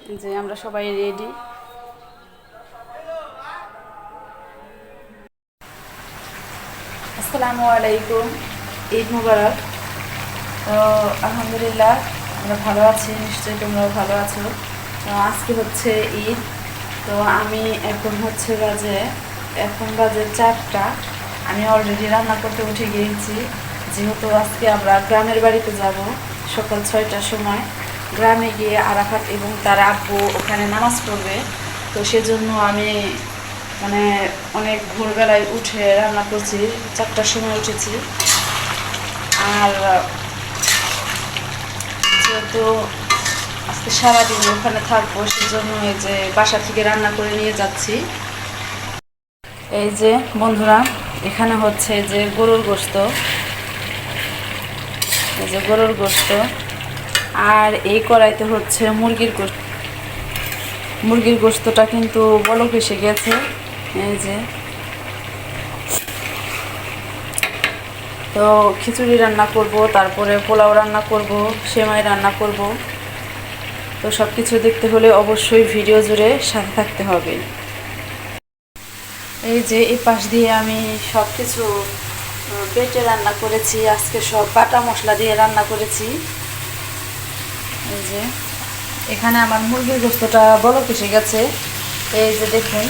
যে আমরা সবাই রেডি। আসসালামু আলাইকুম, ঈদ মুবারক। তো আলহামদুলিল্লাহ আমরা ভালো আছি, নিশ্চয়ই তোমরাও ভালো আছো। তো আজকে হচ্ছে ঈদ। তো আমি এখন বাজে 4টা। আমি অলরেডি রান্না করতে উঠে গিয়েছি, যেহেতু আজকে আমরা গ্রামের বাড়িতে যাব সকাল 6টার সময়। গ্রামে গিয়ে আরাফাত এবং তার আব্বু ওখানে নামাজ পড়বে। তো সেজন্য আমি মানে অনেক ভোরবেলায় উঠে রান্না করছি, 4টার সময় উঠেছি। আর যেহেতু আজকে সারাদিন ওখানে থাকবো, সেজন্য এই যে বাসা থেকে রান্না করে নিয়ে যাচ্ছি। এই যে বন্ধুরা, এখানে হচ্ছে যে গরুর গোশত, এই যে গরুর গোশত। আর এই কড়াইতে হচ্ছে মুরগির গোশতটা কিন্তু বলক এসে গেছে। এই যে তো খিচুড়ি রান্না করব, তারপরে পোলাও রান্না করব, সেমাই রান্না করব। তো সব কিছু দেখতে হলে অবশ্যই ভিডিও জুড়ে সাথে থাকতে হবে। এই যে এই পাশ দিয়ে আমি সব কিছু বেটে রান্না করেছি, আজকে সব বাটা মশলা দিয়ে রান্না করেছি। এই যে এখানে আমার মুরগির গোশতটা বলক এসে গেছে। এই যে দেখুন,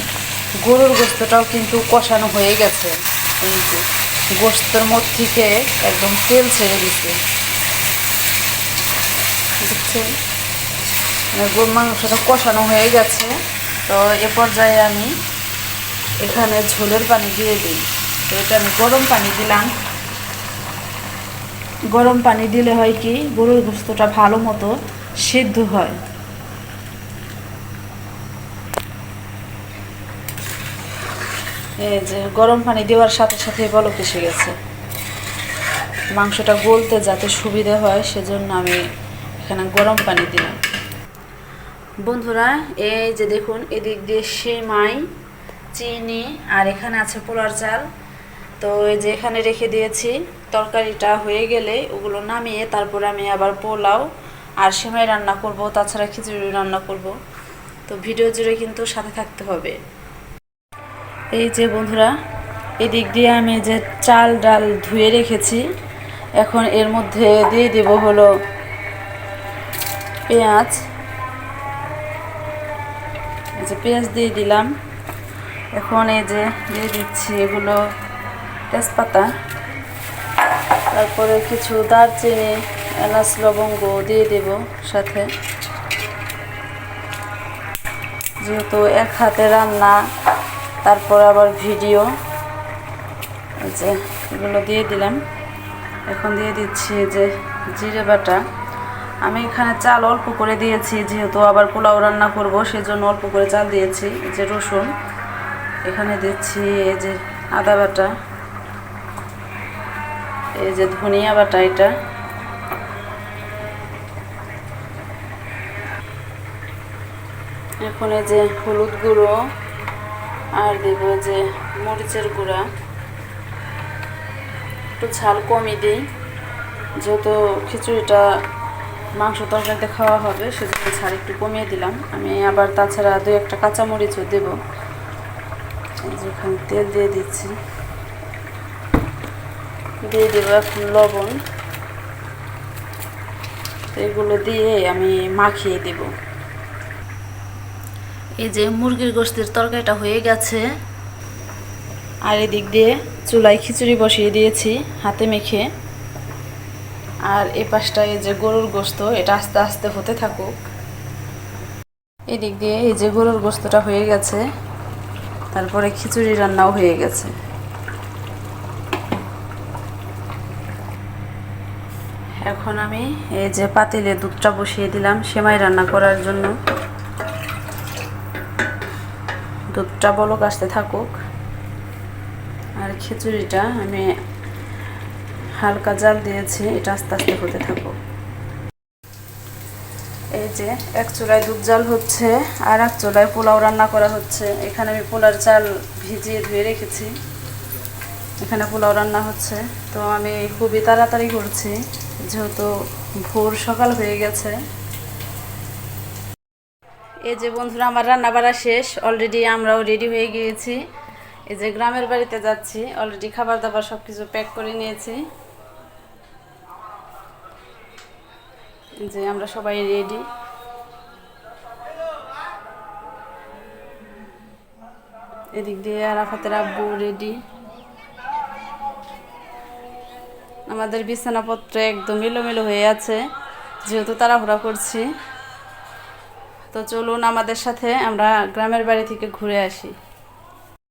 গরুর গোশতটাও কিন্তু কষানো হয়ে গেছে। এই যে গোশতের মধ্যে থেকে একদম তেল ছেড়ে দিচ্ছে, দেখছেন? গরুর মাংসটা কষানো হয়ে গেছে। তো এ পর্যায়ে আমি এখানে ঝোলের পানি দিয়ে দিই। তো এটা আমি গরম পানি দিলাম। গরম পানি দিলে হয় কি, গরুর গোশতটা ভালো মতো সিদ্ধ হয়। এই যে গরম পানি দেওয়ার সাথে সাথে বলক এসে গেছে। মাংসটা গলতে যাতে সুবিধা হয়, সেজন্য আমি এখানে গরম পানি দিলাম। বন্ধুরা, এই যে দেখুন, এদিক দিয়ে সেমাই, চিনি, আর এখানে আছে পোলার চাল। তো এই যে এখানে রেখে দিয়েছি। তরকারিটা হয়ে গেলে ওগুলো নামিয়ে তারপরে আমি আবার পোলাও আর সেমাই রান্না করব, তাছাড়া খিচুড়ি রান্না করব। তো ভিডিও জুড়ে কিন্তু সাথে থাকতে হবে। এই যে বন্ধুরা, এদিক দিয়ে আমি যে চাল ডাল ধুয়ে রেখেছি, এখন এর মধ্যে দিয়ে দেব হলো পেঁয়াজ। এই যে পেঁয়াজ দিয়ে দিলাম। এখন এই যে দিয়ে দিচ্ছি এগুলো তেজপাতা, তারপরে কিছু দারচিনি, এলাচ, লবঙ্গ দিয়ে দেব সাথে। যেহেতু এক হাতে রান্না, তারপর আবার ভিডিও, এই যে এগুলো দিয়ে দিলাম। এখন দিয়ে দিচ্ছি যে জিরে বাটা। আমি এখানে চাল অল্প করে দিয়েছি, যেহেতু আবার পোলাও রান্না করব, সেজন্য অল্প করে চাল দিয়েছি। এই যে রসুন, এখানে দিচ্ছি এই যে আদা বাটা, এই যে ধনিয়া বাটা, এটা এখন এই যে হলুদ গুঁড়ো, আর দেব যে মরিচের গুঁড়া। একটু ঝাল কমই দিই, যেহেতু খিচুড়িটা মাংস তরকারিতে খাওয়া হবে, সেজন্য ঝাল একটু কমিয়ে দিলাম আমি। আবার তাছাড়া 2-1টা কাঁচামরিচও দেব। যেখানে তেল দিয়ে দিচ্ছি, দিয়ে দেবো এখন লবণ। এগুলো দিয়ে আমি মাখিয়ে দেব। এই যে মুরগির গোশতের তরকারিটা হয়ে গেছে। আর এদিক দিয়ে চুলায় খিচুড়ি বসিয়ে দিয়েছি হাতে মেখে। আর এ পাশটা এই যে গরুর গোশত, এটা আস্তে আস্তে হতে থাকুক। এদিক দিয়ে এই যে গরুর গোশতটা হয়ে গেছে, তারপরে খিচুড়ি রান্নাও হয়ে গেছে। এখন আমি এই যে পাতিলে দুধটা বসিয়ে দিলাম সেমাই রান্না করার জন্য। দুধটা বলক আসতে থাকুক। আর খিচুড়িটা আমি হালকা জাল দিয়েছি, এটা আস্তে আস্তে হতে থাকুক। এই যে এক চুলায় দুধ জাল হচ্ছে, আর এক চুলায় পোলাও রান্না করা হচ্ছে। এখানে আমি পোলার চাল ভিজিয়ে ধুয়ে রেখেছি, এখানে পোলাও রান্না হচ্ছে। তো আমি খুবই তাড়াতাড়ি করছি, যেহেতু ভোর সকাল হয়ে গেছে। এই যে বন্ধুরা আমার রান্না বাড়া শেষ, অলরেডি আমরাও রেডি হয়ে গিয়েছি। এই যে গ্রামের বাড়িতে যাচ্ছি, অলরেডি খাবার দাবার সব কিছু প্যাক করে নিয়েছি। যে আমরা সবাই রেডি। এদিক দিয়ে আরাফাতের আব্বু রেডি। আমাদের বিছানাপত্র একদম এলোমেলো হয়ে আছে, যেহেতু তাড়াহুড়া করছি। তো চলুন আমাদের সাথে আমরা গ্রামের বাড়ি থেকে ঘুরে আসি।